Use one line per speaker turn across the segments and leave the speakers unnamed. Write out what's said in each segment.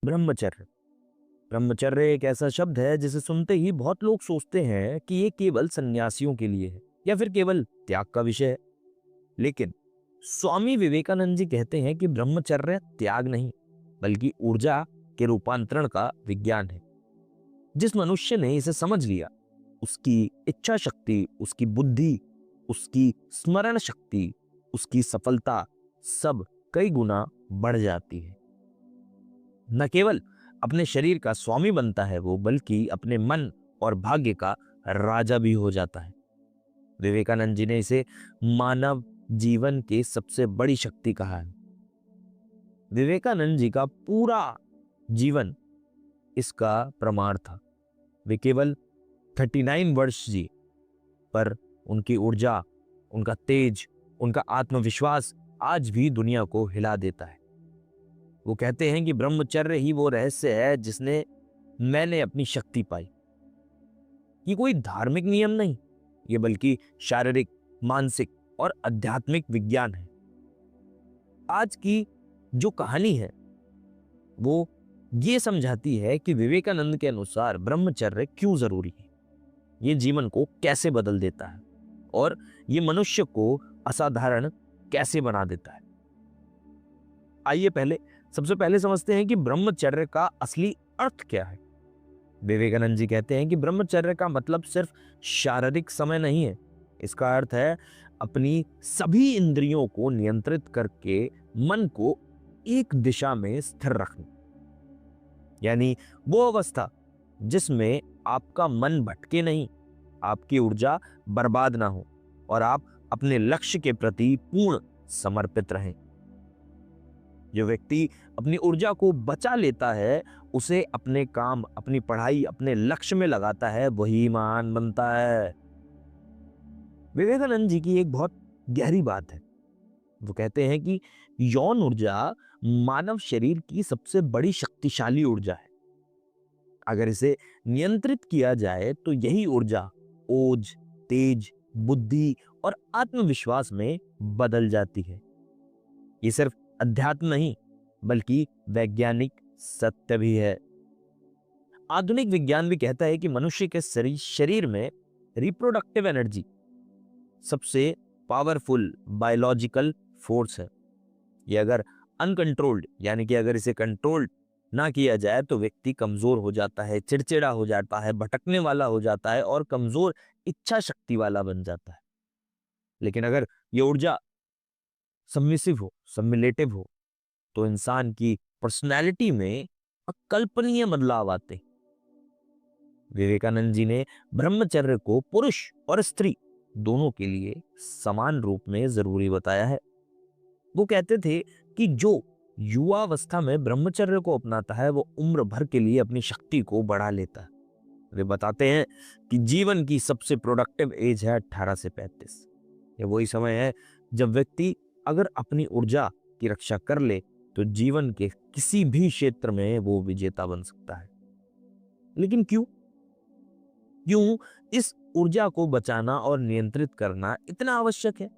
ब्रह्मचर्य। ब्रह्मचर्य एक ऐसा शब्द है जिसे सुनते ही बहुत लोग सोचते हैं कि ये केवल सन्यासियों के लिए है या फिर केवल त्याग का विषय है। लेकिन स्वामी विवेकानंद जी कहते हैं कि ब्रह्मचर्य त्याग नहीं, बल्कि ऊर्जा के रूपांतरण का विज्ञान है। जिस मनुष्य ने इसे समझ लिया, उसकी इच्छा शक्ति, उसकी बुद्धि, उसकी स्मरण शक्ति, उसकी सफलता सब कई गुना बढ़ जाती है। न केवल अपने शरीर का स्वामी बनता है वो, बल्कि अपने मन और भाग्य का राजा भी हो जाता है। विवेकानंद जी ने इसे मानव जीवन की सबसे बड़ी शक्ति कहा है। विवेकानंद जी का पूरा जीवन इसका प्रमाण था। वे केवल 39 वर्ष जी, पर उनकी ऊर्जा, उनका तेज, उनका आत्मविश्वास आज भी दुनिया को हिला देता है। वो कहते हैं कि ब्रह्मचर्य ही वो रहस्य है जिसने मैंने अपनी शक्ति पाई। ये कोई धार्मिक नियम नहीं, ये बल्कि शारीरिक, मानसिक और आध्यात्मिक विज्ञान है। आज की जो कहानी है वो ये समझाती है कि विवेकानंद के अनुसार ब्रह्मचर्य क्यों जरूरी है, ये जीवन को कैसे बदल देता है और ये मनुष्य को असाधारण कैसे बना देता है। आइए सबसे पहले समझते हैं कि ब्रह्मचर्य का असली अर्थ क्या है। विवेकानंद जी कहते हैं कि ब्रह्मचर्य का मतलब सिर्फ शारीरिक समय नहीं है। इसका अर्थ है अपनी सभी इंद्रियों को नियंत्रित करके मन को एक दिशा में स्थिर रखना। यानी वो अवस्था जिसमें आपका मन भटके नहीं, आपकी ऊर्जा बर्बाद ना हो और आप अपने लक्ष्य के प्रति पूर्ण समर्पित रहें। जो व्यक्ति अपनी ऊर्जा को बचा लेता है, उसे अपने काम, अपनी पढ़ाई, अपने लक्ष्य में लगाता है, वही महान बनता है। विवेकानंद जी की एक बहुत गहरी बात है। वो कहते हैं कि यौन ऊर्जा मानव शरीर की सबसे बड़ी शक्तिशाली ऊर्जा है। अगर इसे नियंत्रित किया जाए तो यही ऊर्जा ओज, तेज, बुद्धि और आत्मविश्वास में बदल जाती है। ये सिर्फ अध्यात्म नहीं, बल्कि वैज्ञानिक सत्य भी है। आधुनिक विज्ञान भी कहता है कि मनुष्य के शरीर में रिप्रोडक्टिव एनर्जी सबसे पावरफुल बायोलॉजिकल फोर्स है। ये अगर अनकंट्रोल्ड, यानी कि अगर इसे कंट्रोल्ड ना किया जाए तो व्यक्ति कमजोर हो जाता है, चिड़चिड़ा हो जाता है, भटकने वाला हो जाता है और कमजोर इच्छा शक्ति वाला बन जाता है। लेकिन अगर ये ऊर्जा सबमिसिव हो, सम्मिलेटिव हो, तो इंसान की पर्सनैलिटी में अकल्पनीय बदलाव आते हैं। विवेकानंद जी ने ब्रह्मचर्य को पुरुष और स्त्री दोनों के लिए समान रूप में जरूरी बताया है। वो कहते थे कि जो युवावस्था में ब्रह्मचर्य को अपनाता है वो उम्र भर के लिए अपनी शक्ति को बढ़ा लेता है। वे बताते हैं कि जीवन की सबसे प्रोडक्टिव एज है 18 से 35। ये वही समय है जब व्यक्ति अगर अपनी ऊर्जा की रक्षा कर ले तो जीवन के किसी भी क्षेत्र में वो विजेता बन सकता है। लेकिन क्यों क्यों इस ऊर्जा को बचाना और नियंत्रित करना इतना आवश्यक है?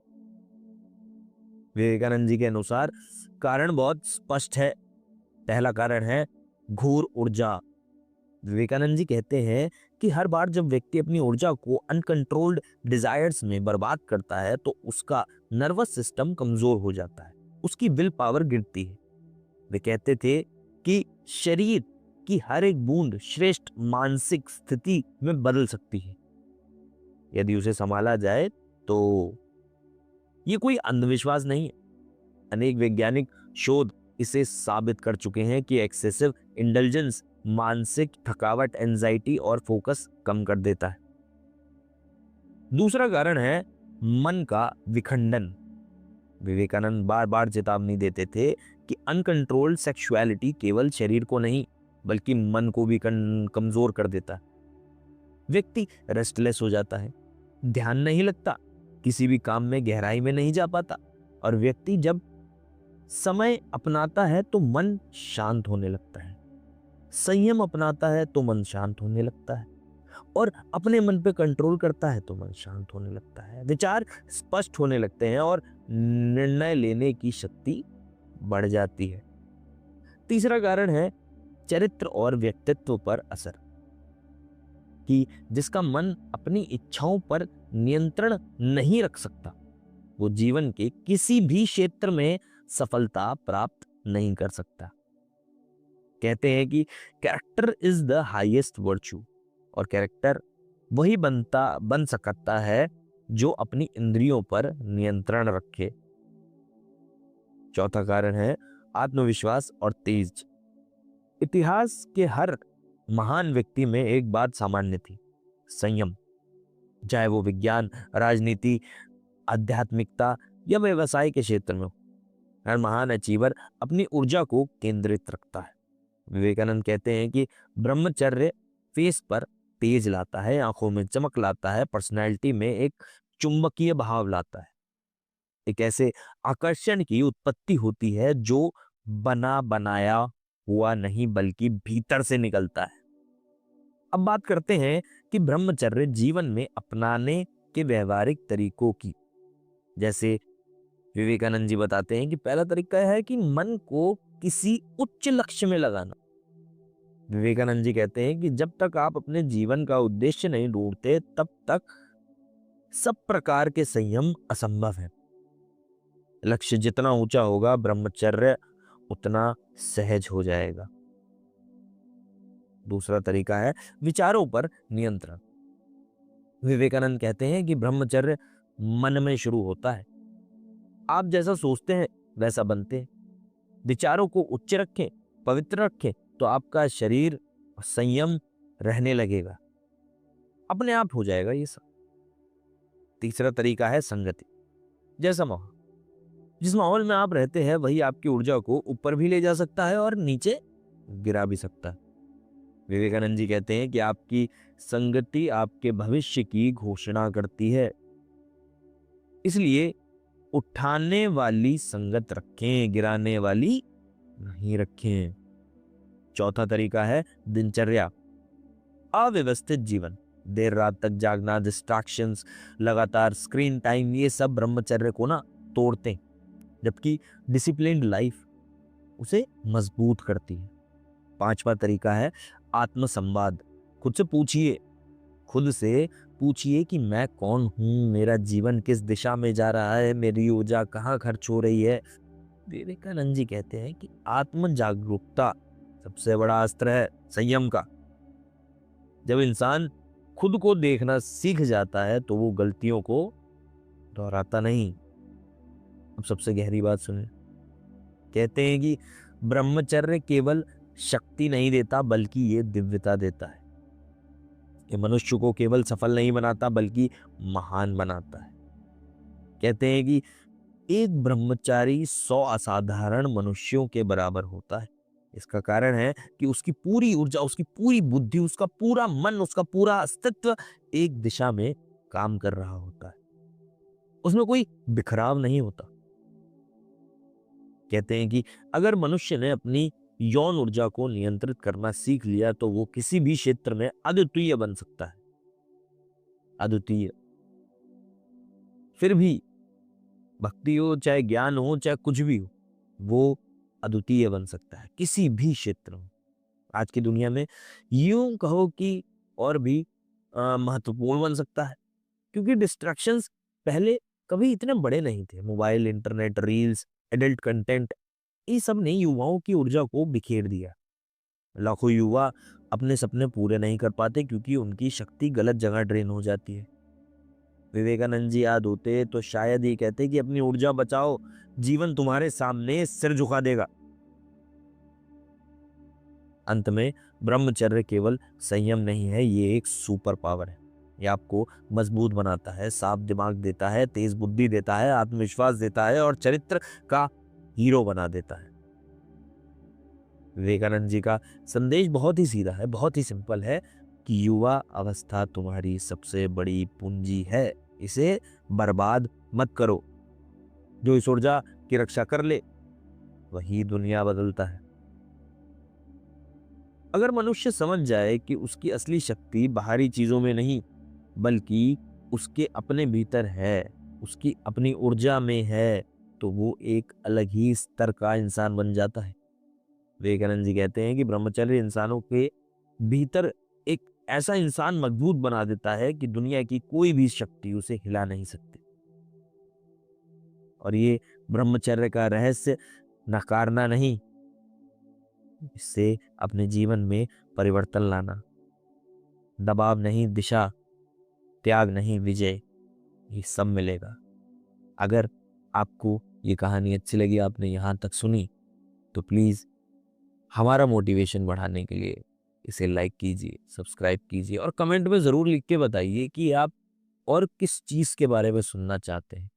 विवेकानंद जी के अनुसार कारण बहुत स्पष्ट है। पहला कारण है घोर ऊर्जा। विवेकानंद जी कहते हैं कि हर बार जब व्यक्ति अपनी ऊर्जा को अनकंट्रोल्ड डिजायर्स में बर्बाद करता है तो उसका नर्वस सिस्टम कमजोर हो जाता है, उसकी विल पावर गिरती है। वे कहते थे कि शरीर की हर एक बूंद श्रेष्ठ मानसिक स्थिति में बदल सकती है यदि उसे संभाला जाए तो। ये कोई अंधविश्वास नहीं है। अनेक वैज्ञानिक शोध इसे साबित कर चुके हैं कि एक्सेसिव इंडल्जेंस मानसिक थकावट, एंजाइटी और फोकस कम कर देता है। दूसरा कारण है मन का विखंडन। विवेकानंद बार बार चेतावनी देते थे कि अनकंट्रोल्ड सेक्सुअलिटी केवल शरीर को नहीं बल्कि मन को भी कमजोर कर देता है। व्यक्ति रेस्टलेस हो जाता है, ध्यान नहीं लगता, किसी भी काम में गहराई में नहीं जा पाता और व्यक्ति जब समय अपनाता है तो मन शांत होने लगता है, संयम अपनाता है तो मन शांत होने लगता है और अपने मन पे कंट्रोल करता है तो मन शांत होने लगता है, विचार स्पष्ट होने लगते हैं और निर्णय लेने की शक्ति बढ़ जाती है। तीसरा कारण है चरित्र और व्यक्तित्व पर असर, कि जिसका मन अपनी इच्छाओं पर नियंत्रण नहीं रख सकता, वो जीवन के किसी भी क्षेत्र में सफलता प्राप्त नहीं कर सकता। कहते हैं कि character is the highest virtue, और कैरेक्टर वही बन सकता है जो अपनी इंद्रियों पर नियंत्रण रखे। चौथा कारण है आत्मविश्वास और तेज। इतिहास के हर महान व्यक्ति में एक बात सामान्य थी, संयम। चाहे वो विज्ञान, राजनीति, आध्यात्मिकता या व्यवसाय के क्षेत्र में हो, हर महान अचीवर अपनी ऊर्जा को केंद्रित रखता है। विवेकानंद कहते हैं कि ब्रह्मचर्य फेस पर तेज लाता है, आंखों में चमक लाता है, पर्सनैलिटी में एक चुंबकीय भाव लाता है। एक ऐसे आकर्षण की उत्पत्ति होती है जो बना बनाया हुआ नहीं बल्कि भीतर से निकलता है। अब बात करते हैं कि ब्रह्मचर्य जीवन में अपनाने के व्यवहारिक तरीकों की। जैसे विवेकानंद जी बताते हैं कि पहला तरीका है कि मन को किसी उच्च लक्ष्य में लगाना। विवेकानंद जी कहते हैं कि जब तक आप अपने जीवन का उद्देश्य नहीं ढूंढते तब तक सब प्रकार के संयम असंभव है। लक्ष्य जितना ऊंचा होगा, ब्रह्मचर्य उतना सहज हो जाएगा। दूसरा तरीका है विचारों पर नियंत्रण। विवेकानंद कहते हैं कि ब्रह्मचर्य मन में शुरू होता है। आप जैसा सोचते हैं वैसा बनते हैं। विचारों को उच्च रखें, पवित्र रखें, तो आपका शरीर संयम रहने लगेगा, अपने आप हो जाएगा ये सब। तीसरा तरीका है संगति। जैसा माहौल, जिस माहौल में आप रहते हैं वही आपकी ऊर्जा को ऊपर भी ले जा सकता है और नीचे गिरा भी सकता है। विवेकानंद जी कहते हैं कि आपकी संगति आपके भविष्य की घोषणा करती है, इसलिए उठाने वाली संगत रखें, गिराने वाली नहीं रखें। चौथा तरीका है दिनचर्या। अव्यवस्थित जीवन, देर रात तक जागना, डिस्ट्रैक्शंस, लगातार स्क्रीन टाइम, ये सब ब्रह्मचर्य को ना तोड़ते हैं, जबकि डिसिप्लिन्ड लाइफ उसे मजबूत करती है। पांचवा तरीका है आत्मसंवाद। खुद से पूछिए कि मैं कौन हूं, मेरा जीवन किस दिशा में जा रहा है, मेरी ऊर्जा कहाँ खर्च हो रही है। विवेकानंद जी कहते हैं कि आत्म जागरूकता सबसे बड़ा अस्त्र है संयम का। जब इंसान खुद को देखना सीख जाता है तो वो गलतियों को दोहराता नहीं। अब सबसे गहरी बात सुने। कहते हैं कि ब्रह्मचर्य केवल शक्ति नहीं देता बल्कि ये दिव्यता देता है। ये मनुष्य को केवल सफल नहीं बनाता बल्कि महान बनाता है। कहते हैं कि एक ब्रह्मचारी 100 असाधारण मनुष्यों के बराबर होता है। इसका कारण है कि उसकी पूरी ऊर्जा, उसकी पूरी बुद्धि, उसका पूरा मन, उसका पूरा अस्तित्व एक दिशा में काम कर रहा होता है। उसमें कोई बिखराव नहीं होता। कहते हैं कि अगर मनुष्य ने अपनी यौन ऊर्जा को नियंत्रित करना सीख लिया तो वो किसी भी क्षेत्र में अद्वितीय बन सकता है। अद्वितीय। फिर भी भक्ति हो, चाहे ज्ञान हो, चाहे कुछ भी हो, वो अद्वितीय बन सकता है किसी भी क्षेत्र में। आज की दुनिया में यूं कहो कि और भी महत्वपूर्ण बन सकता है, क्योंकि डिस्ट्रैक्शंस पहले कभी इतने बड़े नहीं थे। Mobile, internet, reels, adult content, ये सब ने युवाओं की ऊर्जा को बिखेर दिया। लाखों युवा अपने सपने पूरे नहीं कर पाते क्योंकि उनकी शक्ति गलत जगह ड्रेन हो जाती है। विवेकानंद जी याद होते तो शायद ये कहते कि अपनी ऊर्जा बचाओ, जीवन तुम्हारे सामने सिर झुका देगा। अंत में ब्रह्मचर्य केवल संयम नहीं है, ये एक सुपर पावर है। ये आपको मजबूत बनाता है, साफ दिमाग देता है, तेज बुद्धि देता है, आत्मविश्वास देता है और चरित्र का हीरो बना देता है। विवेकानंद जी का संदेश बहुत ही सीधा है, बहुत ही सिंपल है कि युवा अवस्था तुम्हारी सबसे बड़ी पूंजी है, इसे बर्बाद मत करो। जो इस ऊर्जा की रक्षा कर ले वही दुनिया बदलता है। अगर मनुष्य समझ जाए कि उसकी असली शक्ति बाहरी चीजों में नहीं बल्कि उसके अपने भीतर है, उसकी अपनी ऊर्जा में है, तो वो एक अलग ही स्तर का इंसान बन जाता है। विवेकानंद जी कहते हैं कि ब्रह्मचर्य इंसानों के भीतर एक ऐसा इंसान मजबूत बना देता है कि दुनिया की कोई भी शक्ति उसे हिला नहीं सकती। और ये ब्रह्मचर्य का रहस्य नकारना नहीं, इससे अपने जीवन में परिवर्तन लाना, दबाव नहीं दिशा, त्याग नहीं विजय, ये सब मिलेगा। अगर आपको ये कहानी अच्छी लगी, आपने यहाँ तक सुनी, तो प्लीज़ हमारा मोटिवेशन बढ़ाने के लिए इसे लाइक कीजिए, सब्सक्राइब कीजिए और कमेंट में ज़रूर लिख के बताइए कि आप और किस चीज़ के बारे में सुनना चाहते हैं।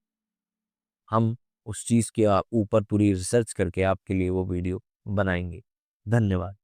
हम उस चीज़ के ऊपर पूरी रिसर्च करके आपके लिए वो वीडियो बनाएंगे। धन्यवाद।